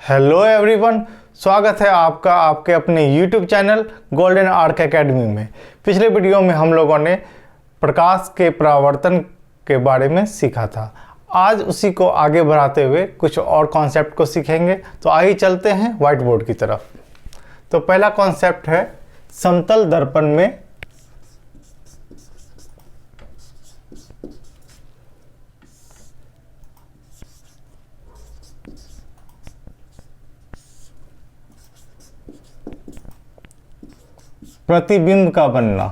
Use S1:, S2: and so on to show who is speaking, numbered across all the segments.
S1: Hello everyone, स्वागत है आपका आपके अपने YouTube channel golden arc academy में। पिछले वीडियो में हम लोगों ने प्रकाश के परावर्तन के बारे में सीखा था। आज उसी को आगे बढ़ाते हुए कुछ और कॉन्सेप्ट को सीखेंगे। तो आइए चलते हैं व्हाइट बोर्ड की तरफ। तो पहला कॉन्सेप्ट है समतल दर्पण में प्रतिबिंब का बनना।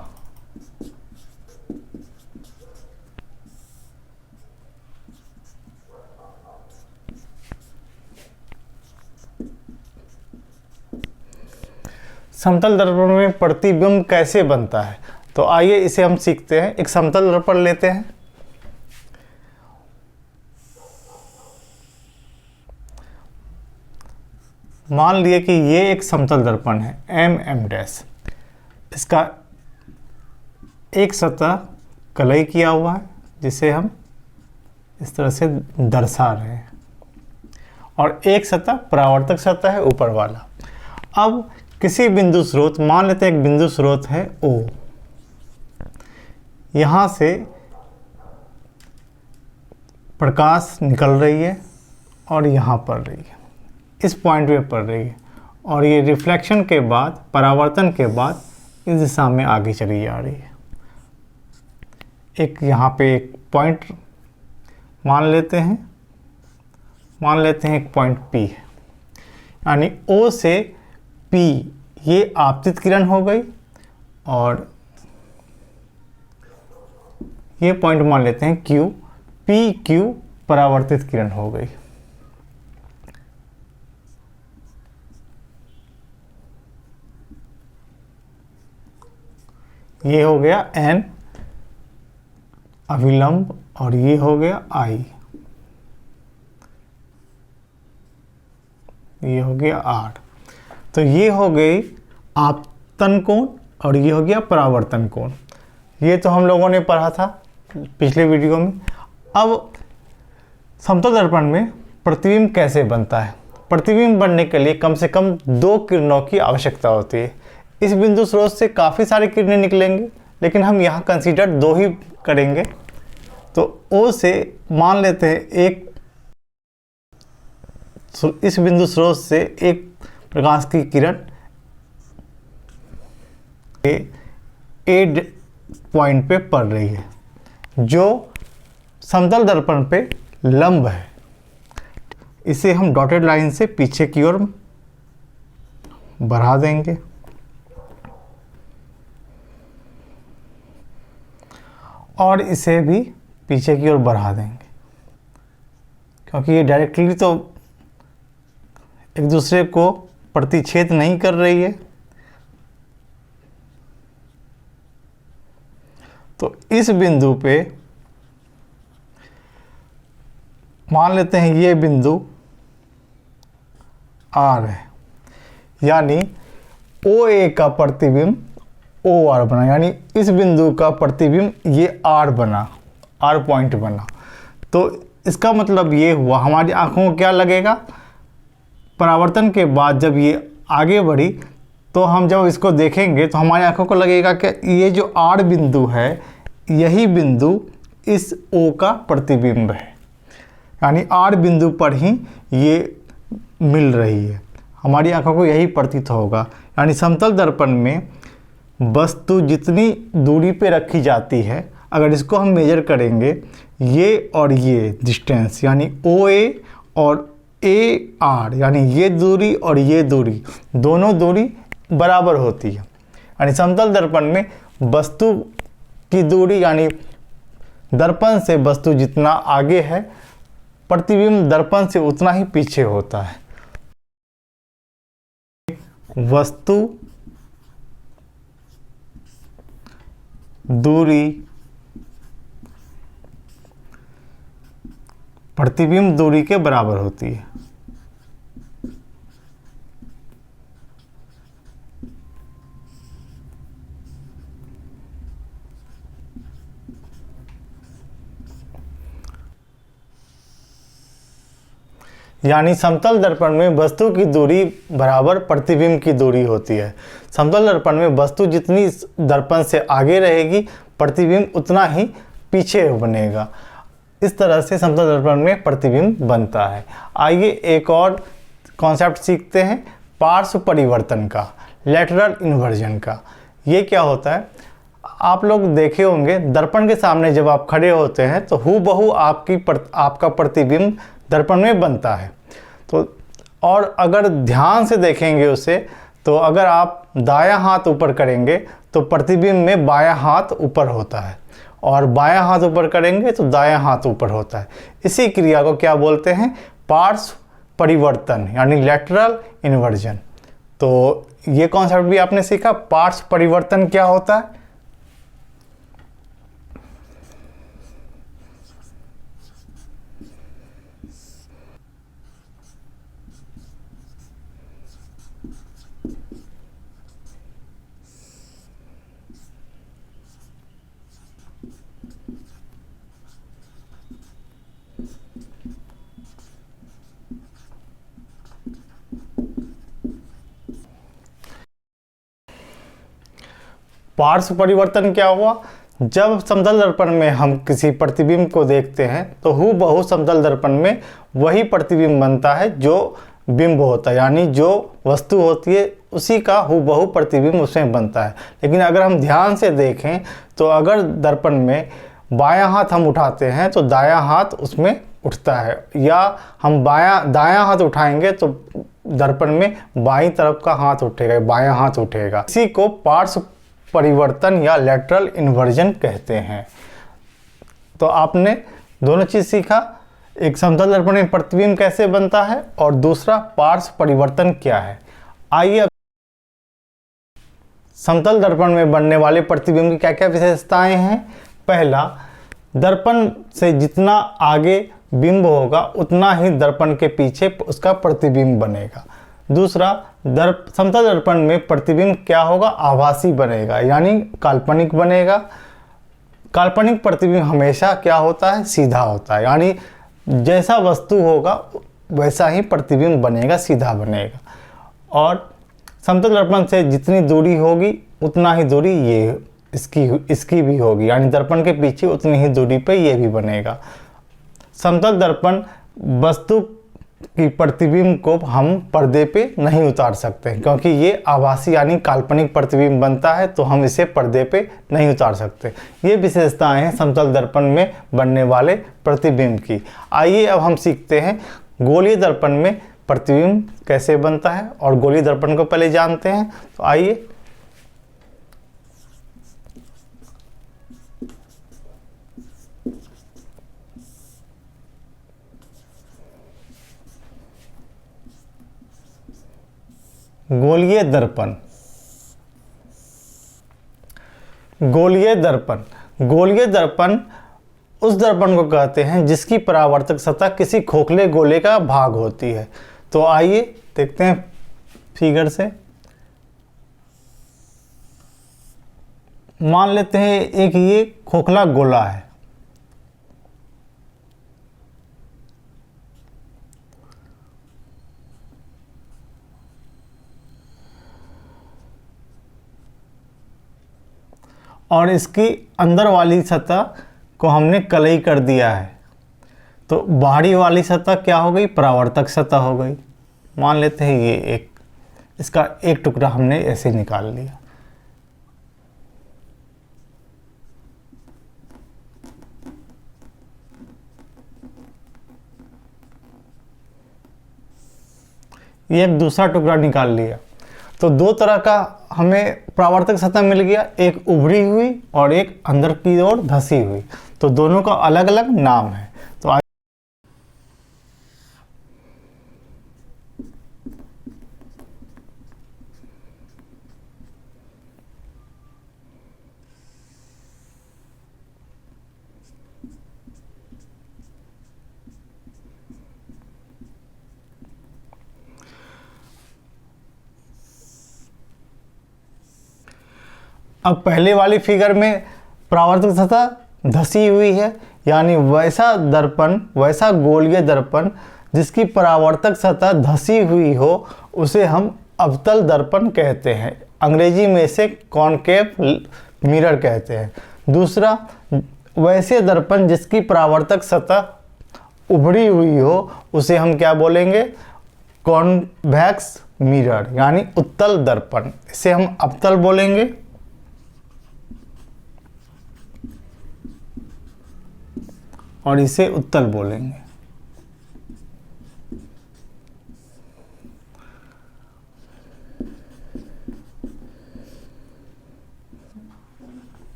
S1: समतल दर्पण में प्रतिबिंब कैसे बनता है, तो आइए इसे हम सीखते हैं। एक समतल दर्पण लेते हैं। मान लिए कि ये एक समतल दर्पण है एम डैश। इसका एक सतह कलई किया हुआ है जिसे हम इस तरह से दर्शा रहे हैं, और एक सतह परावर्तक सतह है ऊपर वाला। अब किसी बिंदु स्रोत, मान लेते हैं एक बिंदु स्रोत है O, यहाँ से प्रकाश निकल रही है और यहाँ पड़ रही है, इस पॉइंट पे पड़ रही है, और ये रिफ्लेक्शन के बाद, परावर्तन के बाद इस दिशा में आगे चली जा रही है। एक यहाँ पे एक पॉइंट मान लेते हैं एक पॉइंट P है, यानी O से P ये आपतित किरण हो गई, और ये पॉइंट मान लेते हैं Q, PQ परावर्तित किरण हो गई। ये हो गया N अभिलंब, और ये हो गया I, ये हो गया R। तो ये हो गई आपतन कोण और ये हो गया परावर्तन कोण। ये तो हम लोगों ने पढ़ा था पिछले वीडियो में। अब समतल दर्पण में प्रतिबिंब कैसे बनता है? प्रतिबिंब बनने के लिए कम से कम 2 किरणों की आवश्यकता होती है। इस बिंदु स्रोत से काफ़ी सारी किरणें निकलेंगी, लेकिन हम यहाँ कंसीडर 2 ही करेंगे। तो O से मान लेते हैं इस बिंदु स्रोत से एक प्रकाश की किरण A पॉइंट पे पड़ रही है, जो समतल दर्पण पे लंब है। इसे हम डॉटेड लाइन से पीछे की ओर बढ़ा देंगे, और इसे भी पीछे की ओर बढ़ा देंगे, क्योंकि ये डायरेक्टली तो एक दूसरे को प्रतिच्छेद नहीं कर रही है। तो इस बिंदु पे मान लेते हैं ये बिंदु R है, यानी OA का प्रतिबिंब OR बना, यानी इस बिंदु का प्रतिबिंब ये R बना, R पॉइंट बना। तो इसका मतलब ये हुआ, हमारी आंखों को क्या लगेगा, परावर्तन के बाद जब ये आगे बढ़ी तो हम जब इसको देखेंगे तो हमारी आंखों को लगेगा कि ये जो R बिंदु है, यही बिंदु इस O का प्रतिबिंब है, यानी R बिंदु पर ही ये मिल रही है। हमारी आंखों को यही प्रतीत होगा। यानी समतल दर्पण में वस्तु जितनी दूरी पे रखी जाती है, अगर इसको हम मेजर करेंगे, ये और ये डिस्टेंस, यानी OA और AR, यानी ये दूरी और ये दूरी, दोनों दूरी बराबर होती है। यानी समतल दर्पण में वस्तु की दूरी, यानी दर्पण से वस्तु जितना आगे है, प्रतिबिंब दर्पण से उतना ही पीछे होता है। वस्तु दूरी प्रतिबिंब दूरी के बराबर होती है। यानी समतल दर्पण में वस्तु की दूरी बराबर प्रतिबिंब की दूरी होती है। समतल दर्पण में वस्तु जितनी दर्पण से आगे रहेगी, प्रतिबिंब उतना ही पीछे बनेगा। इस तरह से समतल दर्पण में प्रतिबिंब बनता है। आइए एक और कॉन्सेप्ट सीखते हैं पार्श्व परिवर्तन का, लैटरल इन्वर्जन का। ये क्या होता है? आप लोग देखे होंगे दर्पण के सामने जब आप खड़े होते हैं तो हूबहू आपका प्रतिबिंब दर्पण में बनता है। तो और अगर ध्यान से देखेंगे उसे, तो अगर आप दायां हाथ ऊपर करेंगे तो प्रतिबिंब में बायां हाथ ऊपर होता है, और बायां हाथ ऊपर करेंगे तो दायां हाथ ऊपर होता है। इसी क्रिया को क्या बोलते हैं? पार्श्व परिवर्तन, यानी लैटरल इन्वर्जन। तो ये कॉन्सेप्ट भी आपने सीखा। पार्श्व परिवर्तन क्या होता है? पार्श्व परिवर्तन क्या हुआ? जब समतल दर्पण में हम किसी प्रतिबिंब को देखते हैं तो हूबहू समतल दर्पण में वही प्रतिबिंब बनता है जो बिंब होता है, यानी जो वस्तु होती है उसी का हूबहू प्रतिबिंब उसमें बनता है। लेकिन अगर हम ध्यान से देखें तो अगर दर्पण में बायां हाथ हम उठाते हैं तो दायां हाथ उसमें उठता है, या हम दायां हाथ उठाएंगे तो दर्पण में बाईं तरफ का हाथ उठेगा, बायां हाथ उठेगा। इसी को पार्श्व परिवर्तन या लैटरल इन्वर्जन कहते हैं। तो आपने दोनों चीज़ सीखा, एक समतल दर्पण में प्रतिबिंब कैसे बनता है और दूसरा पार्श्व परिवर्तन क्या है। आइए समतल दर्पण में बनने वाले प्रतिबिंब की क्या क्या विशेषताएं हैं। पहला, दर्पण से जितना आगे बिंब होगा उतना ही दर्पण के पीछे उसका प्रतिबिंब बनेगा। दूसरा, समतल दर्पण में प्रतिबिंब क्या होगा? आभासी बनेगा, यानी काल्पनिक बनेगा। काल्पनिक प्रतिबिंब हमेशा क्या होता है? सीधा होता है, यानी जैसा वस्तु होगा वैसा ही प्रतिबिंब बनेगा, सीधा बनेगा। और समतल दर्पण से जितनी दूरी होगी उतना ही दूरी ये इसकी भी होगी, यानी दर्पण के पीछे उतनी ही दूरी पे ये भी बनेगा। समतल दर्पण वस्तु कि प्रतिबिंब को हम पर्दे पे नहीं उतार सकते, क्योंकि ये आभासी यानी काल्पनिक प्रतिबिंब बनता है, तो हम इसे पर्दे पे नहीं उतार सकते। ये विशेषताएं हैं समतल दर्पण में बनने वाले प्रतिबिंब की। आइए अब हम सीखते हैं गोलीय दर्पण में प्रतिबिंब कैसे बनता है, और गोलीय दर्पण को पहले जानते हैं। तो आइए गोलीय दर्पण। गोलीय दर्पण उस दर्पण को कहते हैं जिसकी परावर्तक सतह किसी खोखले गोले का भाग होती है। तो आइए देखते हैं फिगर से। मान लेते हैं एक ये खोखला गोला है, और इसकी अंदर वाली सतह को हमने कलई कर दिया है, तो बाहरी वाली सतह क्या हो गई? परावर्तक सतह हो गई। मान लेते हैं ये इसका एक टुकड़ा हमने ऐसे निकाल लिया। ये एक दूसरा टुकड़ा निकाल लिया, तो दो तरह का हमें परावर्तक सतह मिल गया, एक उभरी हुई और एक अंदर की ओर धंसी हुई। तो दोनों का अलग अलग नाम है। तो अब पहले वाली फिगर में परावर्तक सतह धसी हुई है, यानी वैसा गोलीय दर्पण जिसकी परावर्तक सतह धसी हुई हो उसे हम अवतल दर्पण कहते हैं। अंग्रेजी में इसे कॉनकेव मिरर कहते हैं। दूसरा, वैसे दर्पण जिसकी परावर्तक सतह उभरी हुई हो उसे हम क्या बोलेंगे? कॉन्वेक्स मिरर यानी उत्तल दर्पण। इसे हम अवतल बोलेंगे। और इसे उत्तल बोलेंगे।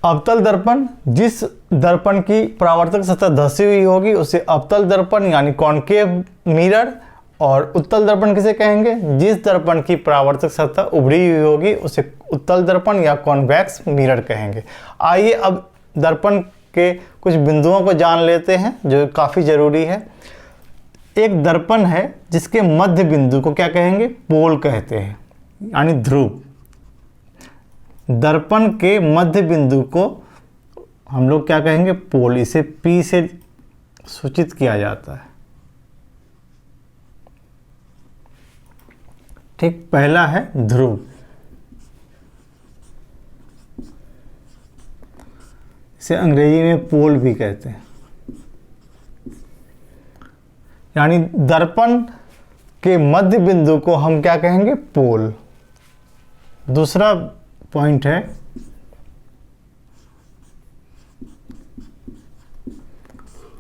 S1: अवतल दर्पण, जिस दर्पण की परावर्तक सतह धसी हुई होगी उसे अवतल दर्पण यानी कॉनकेव मिरर। और उत्तल दर्पण किसे कहेंगे? जिस दर्पण की परावर्तक सतह उभरी हुई होगी उसे उत्तल दर्पण या कॉन्वेक्स मिरर कहेंगे। आइए अब दर्पण के कुछ बिंदुओं को जान लेते हैं जो काफ़ी ज़रूरी है। एक दर्पण है जिसके मध्य बिंदु को क्या कहेंगे? पोल कहते हैं यानी ध्रुव। दर्पण के मध्य बिंदु को हम लोग क्या कहेंगे? पोल। इसे P से सूचित किया जाता है। ठीक, पहला है ध्रुव। इसे अंग्रेजी में पोल भी कहते हैं। यानी दर्पण के मध्य बिंदु को हम क्या कहेंगे? पोल। दूसरा पॉइंट है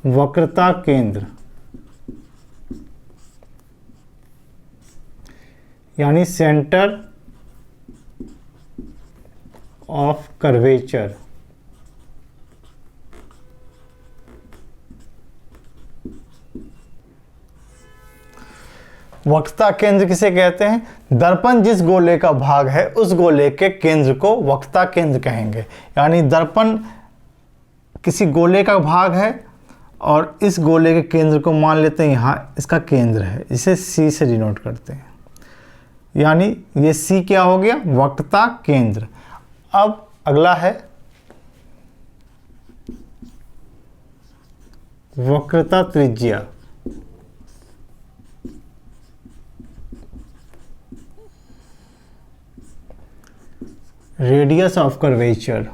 S1: वक्रता केंद्र यानी सेंटर ऑफ कर्वेचर। वक्रता केंद्र किसे कहते हैं? दर्पण जिस गोले का भाग है उस गोले के केंद्र को वक्रता केंद्र कहेंगे। यानी दर्पण किसी गोले का भाग है और इस गोले के केंद्र को मान लेते हैं यहाँ इसका केंद्र है, इसे C से डिनोट करते हैं। यानी ये C क्या हो गया? वक्रता केंद्र। अब अगला है वक्रता त्रिज्या। Radius of curvature.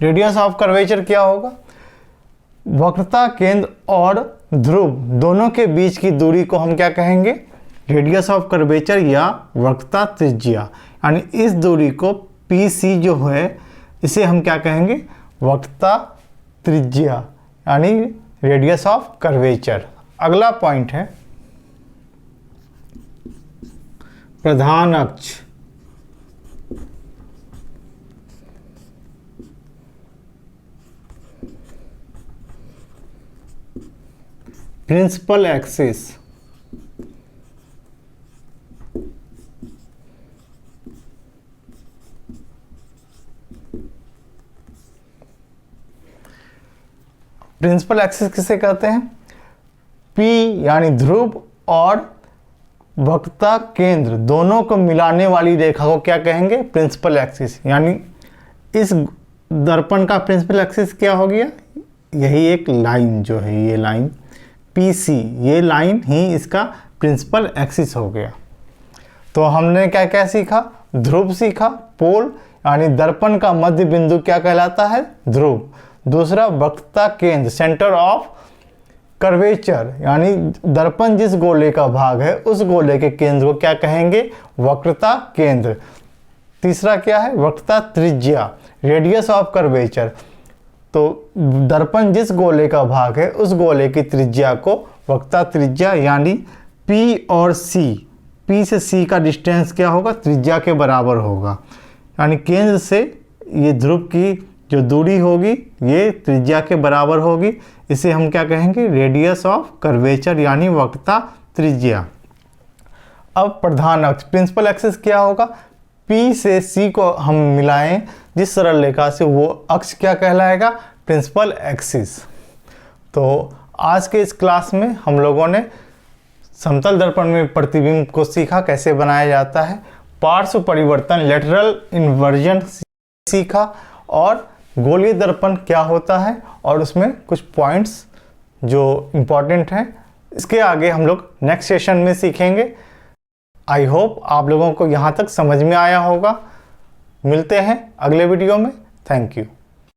S1: Radius of curvature क्या होगा? वक्रता केंद्र और ध्रुव दोनों के बीच की दूरी को हम क्या कहेंगे? रेडियस ऑफ कर्वेचर या वक्रता त्रिज्या। यानी इस दूरी को PC जो है इसे हम क्या कहेंगे? वक्रता त्रिज्या यानी रेडियस ऑफ कर्वेचर। अगला पॉइंट है प्रधान अक्ष। Principal axis. प्रिंसिपल एक्सिस किसे कहते हैं? P यानी ध्रुव और वक्रता केंद्र दोनों को मिलाने वाली रेखा को क्या कहेंगे? Principal axis. यानी इस दर्पण का प्रिंसिपल एक्सिस क्या हो गया? यही एक लाइन जो है, ये लाइन PC, ये लाइन ही इसका प्रिंसिपल एक्सिस हो गया। तो हमने क्या क्या सीखा? ध्रुव सीखा, पोल यानी दर्पण का मध्य बिंदु क्या कहलाता है? ध्रुव। दूसरा वक्रता केंद्र सेंटर ऑफ कर्वेचर यानी दर्पण जिस गोले का भाग है उस गोले के केंद्र को क्या कहेंगे? वक्रता केंद्र। तीसरा क्या है? वक्रता त्रिज्या रेडियस ऑफ कर्वेचर। तो दर्पण जिस गोले का भाग है उस गोले की त्रिज्या को वक्रता त्रिज्या यानी P और C, P से C का डिस्टेंस क्या होगा? त्रिज्या के बराबर होगा। यानी केंद्र से ये ध्रुव की जो दूरी होगी ये त्रिज्या के बराबर होगी। इसे हम क्या कहेंगे? रेडियस ऑफ कर्वेचर यानी वक्रता त्रिज्या। अब प्रधान अक्ष प्रिंसिपल एक्सिस क्या होगा? P से C को हम मिलाएं जिस सरल रेखा से, वो अक्ष क्या कहलाएगा? Principal axis. तो आज के इस क्लास में हम लोगों ने समतल दर्पण में प्रतिबिंब को सीखा कैसे बनाया जाता है, पार्श्व परिवर्तन लेटरल इन्वर्जन सीखा, और गोलीय दर्पण क्या होता है और उसमें कुछ पॉइंट्स जो इम्पोर्टेंट हैं। इसके आगे हम लोग नेक्स्ट सेशन में सीखेंगे। आई होप आप लोगों को यहाँ तक समझ में आया होगा। मिलते हैं अगले वीडियो में। Thank you.